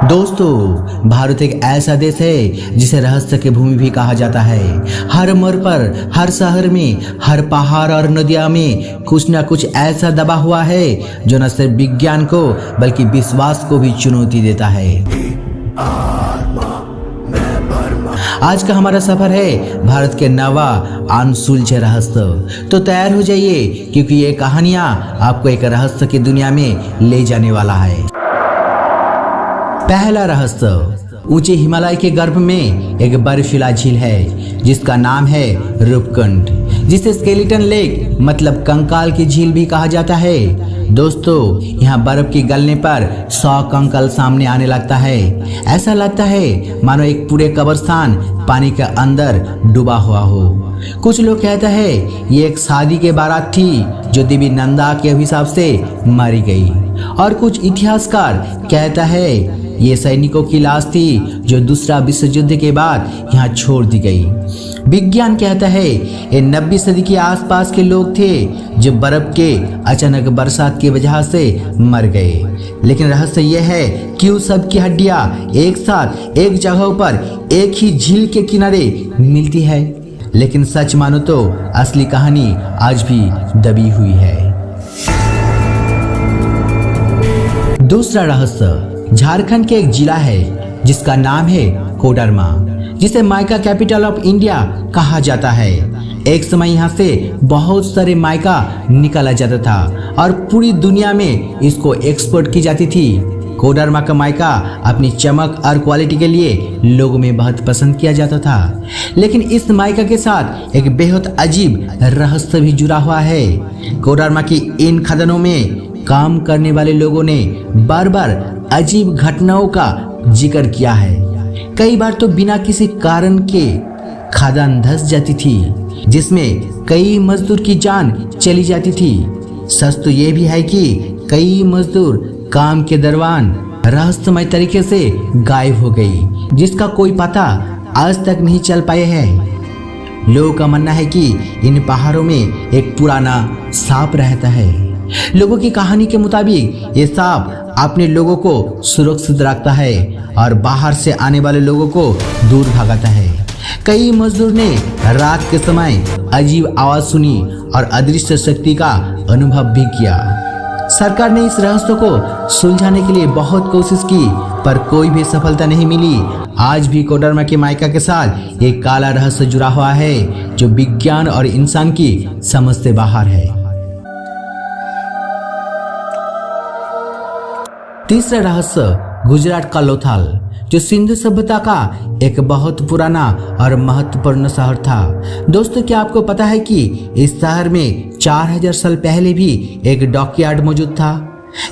दोस्तों, भारत एक ऐसा देश है जिसे रहस्य की भूमि भी कहा जाता है। हर मोड़ पर, हर शहर में, हर पहाड़ और नदिया में कुछ न कुछ ऐसा दबा हुआ है जो न सिर्फ विज्ञान को बल्कि विश्वास को भी चुनौती देता है। आज का हमारा सफर है भारत के नवा अनसुलझे रहस्य। तो तैयार हो जाइए, क्योंकि ये कहानियां आपको एक रहस्य की दुनिया में ले जाने वाला है। पहला रहस्य, ऊंचे हिमालय के गर्भ में एक बर्फीला झील है जिसका नाम है रूपकुंड, जिसे स्केलेटन लेक मतलब कंकाल की झील भी कहा जाता है। दोस्तों, यहाँ बर्फ की गलने पर 100 कंकाल सामने आने लगता है। ऐसा लगता है मानो एक पूरे कब्रिस्तान पानी के अंदर डूबा हुआ हो। कुछ लोग कहते हैं ये एक शादी के बारात थी जो देवी नंदा के अभिशाप से मारी गई, और कुछ इतिहासकार कहता है ये सैनिकों की लाश थी जो दूसरा विश्व युद्ध के बाद यहाँ छोड़ दी गई। विज्ञान कहता है ये 90वीं सदी के आसपास के लोग थे जो बर्फ के अचानक बरसात की वजह से मर गए। लेकिन रहस्य यह है कि उस सब की हड्डियां एक साथ एक जगह पर एक ही झील के किनारे मिलती है। लेकिन सच मानो तो असली कहानी आज भी दबी हुई है। दूसरा रहस्य, झारखंड के एक जिला है जिसका नाम है कोडरमा, जिसे माइका कैपिटल ऑफ इंडिया कहा जाता है। एक समय यहाँ से बहुत सारे माइका निकाला जाता था और पूरी दुनिया में इसको एक्सपोर्ट की जाती थी। कोडरमा का माइका अपनी चमक और क्वालिटी के लिए लोगों में बहुत पसंद किया जाता था। लेकिन इस माइका के साथ एक बेहद अजीब रहस्य भी जुड़ा हुआ है। कोडरमा की इन खदानों में काम करने वाले लोगों ने बार बार अजीब घटनाओं का जिक्र किया है। कई बार तो बिना किसी कारण के खदान धंस जाती थी, जिसमें कई मजदूर की जान चली जाती थी। सच तो ये भी है कि कई मजदूर काम के दौरान रहस्यमय तरीके से गायब हो गई, जिसका कोई पता आज तक नहीं चल पाए हैं। लोगों का मानना है कि इन पहाड़ों में एक पुराना सांप रहता है। लोगों की कहानी के मुताबिक ये सांप अपने लोगों को सुरक्षित रखता है और बाहर से आने वाले लोगों को दूर भगाता है। कई मजदूर ने रात के समय अजीब आवाज सुनी और अदृश्य शक्ति का अनुभव भी किया। सरकार ने इस रहस्य को सुलझाने के लिए बहुत कोशिश की, पर कोई भी सफलता नहीं मिली। आज भी कोडरमा के माइका के साथ एक काला रहस्य जुड़ा हुआ है जो विज्ञान और इंसान की समझ से बाहर है। तीसरा रहस्य, गुजरात का लोथल, जो सिंधु सभ्यता का एक बहुत पुराना और महत्वपूर्ण शहर था। दोस्तों, क्या आपको पता है कि इस शहर में 4000 साल पहले भी एक डॉकयार्ड मौजूद था?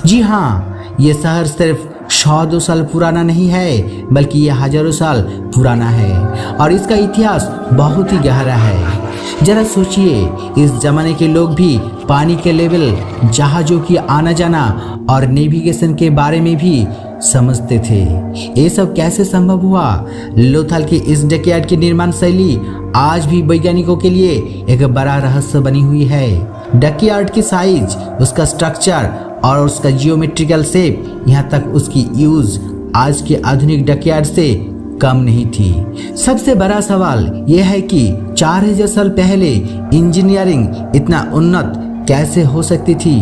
जी हाँ, ये शहर सिर्फ 100-200 साल पुराना नहीं है, बल्कि ये हजारों साल पुराना है और इसका इतिहास बहुत ही गहरा है। जरा सोचिए, इस जमाने के लोग भी पानी के लेवल, जहाजों की आना जाना और नेविगेशन के बारे में भी समझते थे। ये सब कैसे संभव हुआ? लोथल की इस डॉकयार्ड की निर्माण शैली आज भी वैज्ञानिकों के लिए एक बड़ा रहस्य बनी हुई है। डॉकयार्ड की साइज, उसका स्ट्रक्चर और उसका जियोमेट्रिकल शेप, यहाँ तक उसकी यूज आज के आधुनिक डॉकयार्ड से कम नहीं थी। सबसे बड़ा सवाल यह है कि 4000 साल पहले इंजीनियरिंग इतना उन्नत कैसे हो सकती थी?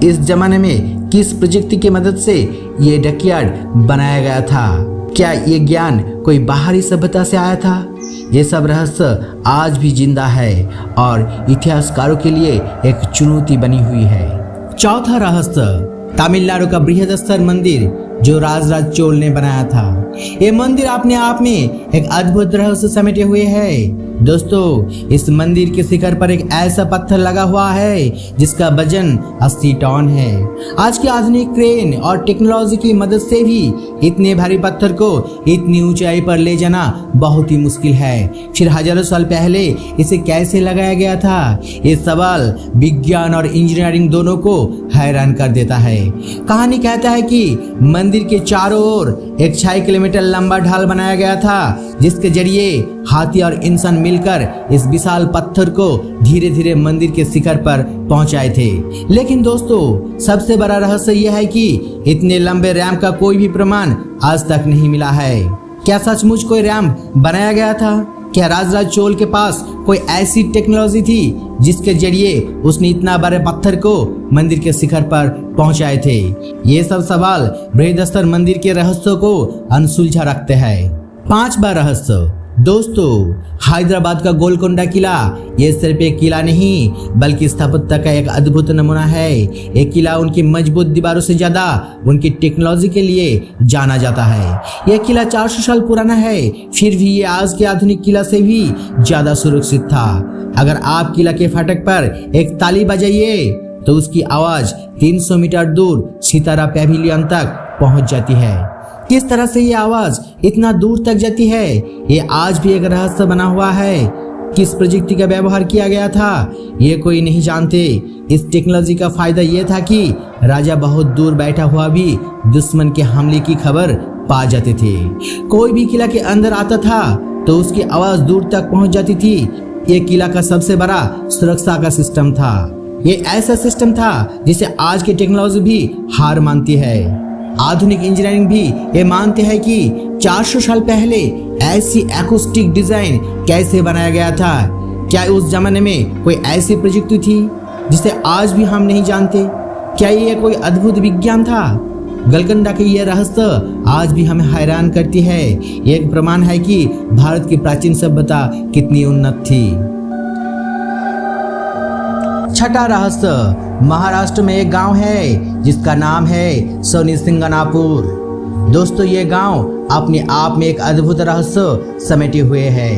इस जमाने में किस प्रजुक्ति की मदद से ये डॉकयार्ड बनाया गया था? क्या ये ज्ञान कोई बाहरी सभ्यता से आया था? ये सब रहस्य आज भी जिंदा है और इतिहासकारों के लिए एक चुनौती बनी हुई है। चौथा रहस्य, तमिलनाडु का बृहदेश्वर मंदिर जो राजराज चोल ने बनाया था। ये मंदिर अपने आप में एक अद्भुत रहस्य समेटे हुए है। दोस्तों, इस मंदिर के शिखर पर एक ऐसा पत्थर लगा हुआ है जिसका वजन 80 टन है। आज की आधुनिक क्रेन और टेक्नोलॉजी की मदद से भी इतने भारी पत्थर को इतनी ऊंचाई पर ले जाना बहुत ही मुश्किल है। फिर हजारों साल पहले इसे कैसे लगाया गया था? ये सवाल विज्ञान और इंजीनियरिंग दोनों को हैरान कर देता है। कहानी कहता है कि मंदिर के चारों ओर एक 6 किलोमीटर लंबा ढाल बनाया गया था, जिसके जरिए हाथी और इंसान मिलकर इस विशाल पत्थर को धीरे धीरे मंदिर के शिखर पर पहुंचाए थे। लेकिन दोस्तों, सबसे बड़ा रहस्य यह है कि इतने लंबे रैंप का कोई भी प्रमाण आज तक नहीं मिला है। क्या सचमुच कोई रैंप बनाया गया था? क्या राजराज चोल के पास कोई ऐसी टेक्नोलॉजी थी जिसके जरिए उसने इतना बड़े पत्थर को मंदिर के शिखर पर पहुंचाए थे? ये सब सवाल बृहदीश्वर मंदिर के रहस्यों को अनसुलझा रखते हैं। 5वां रहस्य, दोस्तों, हैदराबाद का गोलकोंडा किला ये सिर्फ एक किला नहीं बल्कि स्थापत्य का एक अद्भुत नमूना है। एक किला उनकी मजबूत दीवारों से ज्यादा उनकी टेक्नोलॉजी के लिए जाना जाता है। यह किला 400 साल पुराना है, फिर भी ये आज के आधुनिक किला से भी ज्यादा सुरक्षित था। अगर आप किला के फाटक पर एक ताली बजाइए तो उसकी आवाज 300 मीटर दूर सितारा पैविलियन तक पहुंच जाती है। किस तरह से ये आवाज इतना दूर तक जाती है, ये आज भी एक रहस्य बना हुआ है। किस प्रजुक्ति का व्यवहार किया गया था, ये कोई नहीं जानते। इस टेक्नोलॉजी का फायदा ये था कि राजा बहुत दूर बैठा हुआ भी दुश्मन के हमले की खबर पा जाते थे। कोई भी किला के अंदर आता था तो उसकी आवाज दूर तक पहुंच जाती थी। ये किला का सबसे बड़ा सुरक्षा का सिस्टम था। ये ऐसा सिस्टम था जिसे आज की टेक्नोलॉजी भी हार मानती है। आधुनिक इंजीनियरिंग भी ये मानते हैं कि 400 साल पहले ऐसी एक्यूस्टिक डिजाइन कैसे बनाया गया था। क्या उस जमाने में कोई ऐसी प्रजुक्ति थी जिसे आज भी हम नहीं जानते? क्या ये कोई अद्भुत विज्ञान था? गोलकोंडा के ये रहस्य आज भी हमें हैरान करती है। ये एक प्रमाण है कि भारत की प्राचीन सभ्यता कितनी उन्नत थी। 6वां रहस्य, महाराष्ट्र में एक गांव है जिसका नाम है शनिसिंगणापुर। दोस्तों, ये गांव अपने आप में एक अद्भुत रहस्य समेटे हुए है।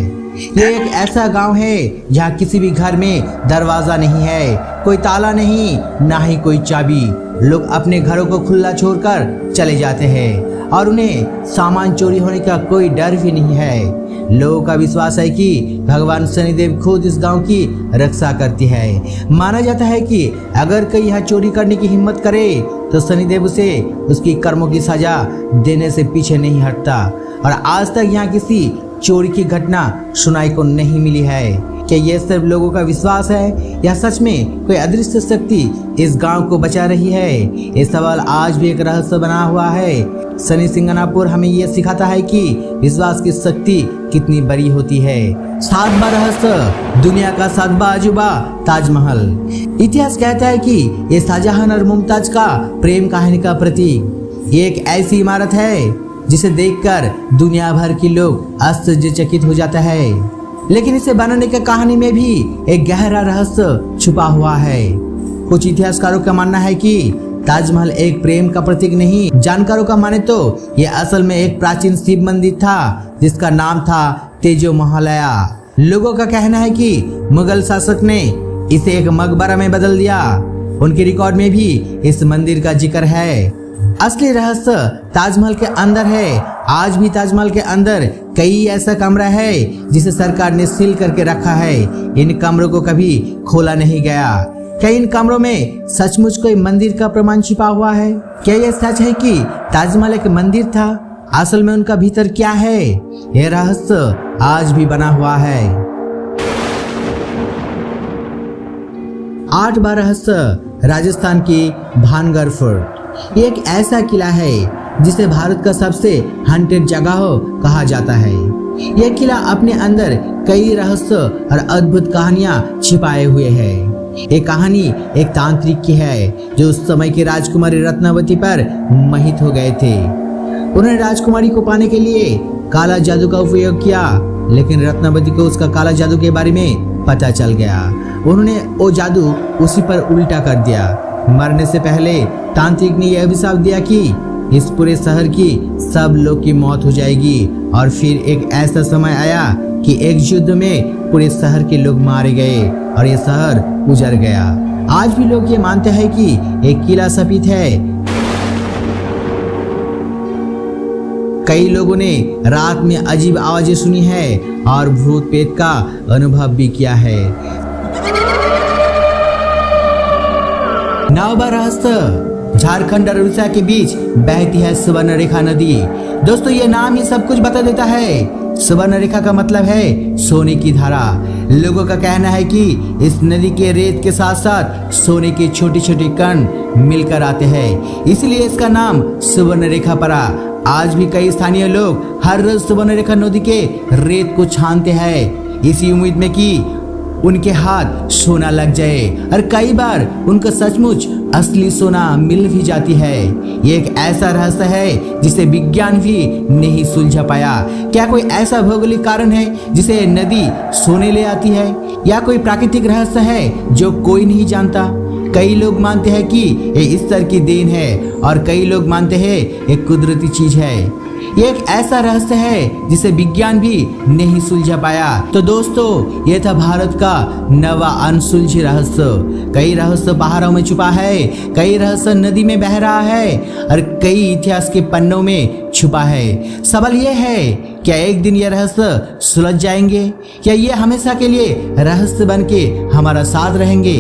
ये एक ऐसा गांव है जहां किसी भी घर में दरवाजा नहीं है, कोई ताला नहीं, ना ही कोई चाबी। लोग अपने घरों को खुला छोड़कर चले जाते हैं और उन्हें सामान चोरी होने का कोई डर भी नहीं है। लोगों का विश्वास है कि भगवान शनिदेव खुद इस गांव की रक्षा करती है। माना जाता है कि अगर कोई यहाँ चोरी करने की हिम्मत करे तो शनिदेव उसे उसकी कर्मों की सजा देने से पीछे नहीं हटता। और आज तक यहाँ किसी चोरी की घटना सुनाई को नहीं मिली है। क्या ये सिर्फ लोगों का विश्वास है या सच में कोई अदृश्य शक्ति इस गांव को बचा रही है? ये सवाल आज भी एक रहस्य बना हुआ है। शनिसिंगणापुर हमें ये सिखाता है कि विश्वास की शक्ति कितनी बड़ी होती है। 7वां रहस्य, दुनिया का 7वां अजूबा ताजमहल। इतिहास कहता है कि ये शाहजहां और मुमताज का प्रेम कहानी का प्रतीक। ये एक ऐसी इमारत है जिसे देखकर दुनिया भर के लोग आश्चर्यचकित हो जाता है। लेकिन इसे बनाने की कहानी में भी एक गहरा रहस्य छुपा हुआ है। कुछ इतिहासकारों का मानना है कि ताजमहल एक प्रेम का प्रतीक नहीं, जानकारों का माने तो यह असल में एक प्राचीन शिव मंदिर था जिसका नाम था तेजो महालया। लोगों का कहना है कि मुगल शासक ने इसे एक मकबरा में बदल दिया। उनके रिकॉर्ड में भी इस मंदिर का जिक्र है। असली रहस्य ताजमहल के अंदर है। आज भी ताजमहल के अंदर कई ऐसा कमरा है जिसे सरकार ने सील करके रखा है। इन कमरों को कभी खोला नहीं गया। क्या इन कमरों में सचमुच कोई मंदिर का प्रमाण छिपा हुआ है? क्या यह सच है कि ताजमहल एक मंदिर था? असल में उनका भीतर क्या है? यह रहस्य आज भी बना हुआ है। 8वां रहस्य, राजस्थान की भानगढ़ फोर्ट। ये एक ऐसा किला है जिसे भारत का सबसे हंटेड जगह कहा जाता है। यह किला अपने अंदर कई रहस्य और अद्भुत कहानियां छिपाए हुए है। एक कहानी एक तांत्रिक की है जो उस समय की राजकुमारी रत्नावती पर मोहित हो गए थे। उन्होंने राजकुमारी को पाने के लिए काला जादू का उपयोग किया, लेकिन रत्नावती को उसका काला जादू के बारे में पता चल गया। उन्होंने वो जादू उसी पर उल्टा कर दिया। मरने से पहले तांत्रिक ने यह अभिशाप दिया कि इस पूरे शहर की सब लोग की मौत हो जाएगी। और फिर एक ऐसा समय आया कि एक युद्ध में पूरे शहर के लोग मारे गए और ये शहर उजड़ गया। आज भी लोग ये मानते हैं कि एक किला शापित है। कई लोगों ने रात में अजीब आवाजें सुनी है और भूत प्रेत का अनुभव भी किया है। 9वां रहस्य, झारखंड और उड़ीसा के बीच बहती है सुवर्णरेखा नदी। दोस्तों, ये नाम ही सब कुछ बता देता है। सुवर्ण रेखा का मतलब है सोने की धारा। लोगों का कहना है कि इस नदी के रेत के साथ साथ सोने के छोटे छोटे कण मिलकर आते हैं, इसलिए इसका नाम सुवर्ण रेखा पड़ा। आज भी कई स्थानीय लोग हर रोज सुवर्ण रेखा नदी के रेत को छानते हैं, इसी उम्मीद में कि उनके हाथ सोना लग जाए, और कई बार उनको सचमुच असली सोना मिल भी जाती है। ये एक ऐसा रहस्य है जिसे विज्ञान भी नहीं सुलझा पाया। क्या कोई ऐसा भौगोलिक कारण है जिसे नदी सोने ले आती है, या कोई प्राकृतिक रहस्य है जो कोई नहीं जानता? कई लोग मानते हैं कि ये ईश्वर की देन है, और कई लोग मानते हैं एक कुदरती चीज है। ये एक ऐसा रहस्य है जिसे विज्ञान भी नहीं सुलझा पाया। तो दोस्तों, ये था भारत का नवा अनसुलझी रहस्य। कई रहस्य पहाड़ों में छुपा है, कई रहस्य नदी में बह रहा है, और कई इतिहास के पन्नों में छुपा है। सवाल ये है, क्या एक दिन ये रहस्य सुलझ जाएंगे, या ये हमेशा के लिए रहस्य बन के हमारा साथ रहेंगे?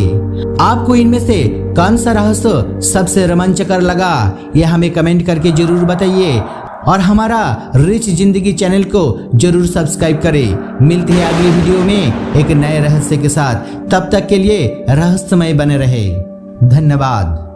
आपको इनमें से कौन सा रहस्य सबसे रोमांचकर लगा, ये हमें कमेंट करके जरूर बताइए, और हमारा रिच जिंदगी चैनल को जरूर सब्सक्राइब करें। मिलते हैं अगली वीडियो में एक नए रहस्य के साथ। तब तक के लिए रहस्यमय बने रहे। धन्यवाद।